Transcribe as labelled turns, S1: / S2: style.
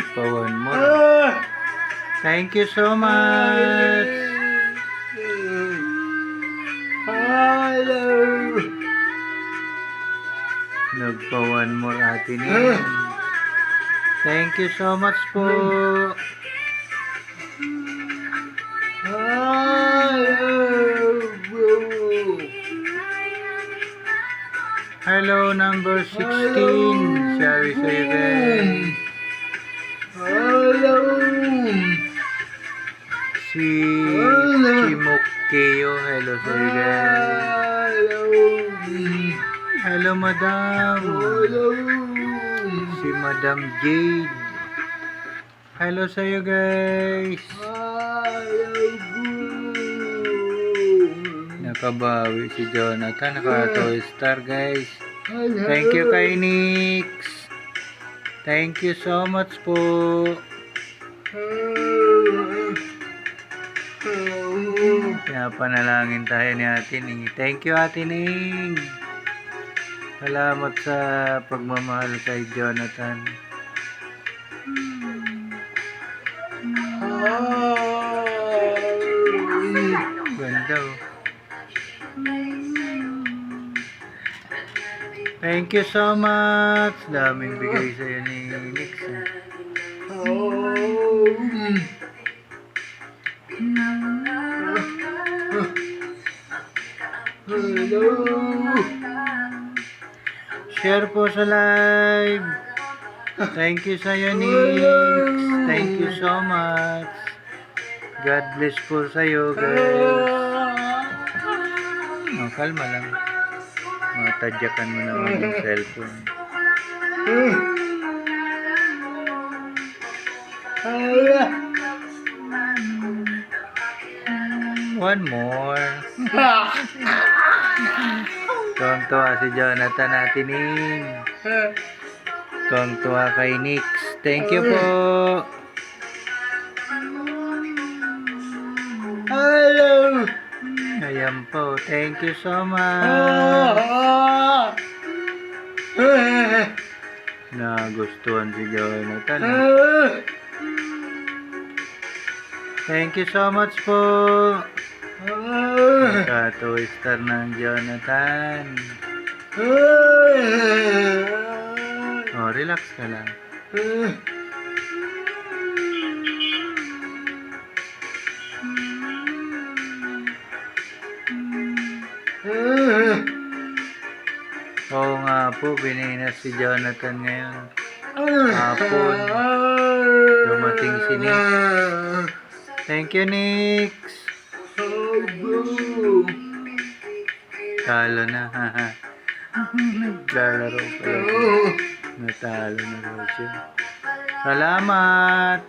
S1: nagpa one more. Thank you so much.
S2: Hello.
S1: Nagpa one more atin Thank you so much po. Hello, number 16. Sorry sa'yo guys.
S2: Hello.
S1: Si Chimokeo. Hello sa'yo guys. Hello, madam. Si Madam Jade. Hello sa'yo guys. Nakabawi si Jonathan. Naka 2 star guys. Thank you kay Nix. Thank you so much po. Pinapanalangin tayo ni Ate Ning. Thank you Ate Ning. Salamat sa pagmamahal kay Jonathan. Ganda oh. Thank you so much. Daming bigay sa'yo ni Nix. Share po sa live. Thank you sa'yo Nix. Thank you so much. God bless po sa'yo guys. Oh, kalma lang. Matadyakan mo naman yung cellphone. One more. Tuwang-tuwa si Jonathan Atining. Tuwang-tuwa kay Nix. Thank you po.
S2: Hello.
S1: Ayan po. Thank you so much. Nagustuhan si Jonathan. Thank you so much po. Naka 2 star ng Jonathan. Oh, relax ka lang. Oo nga po, bininas si Jonathan ngayon. Hapon. Dumating si Nix. Thank you, Nix. Talo na, haha. Naglalaro pa lang. Natalo na raw siya. Salamat!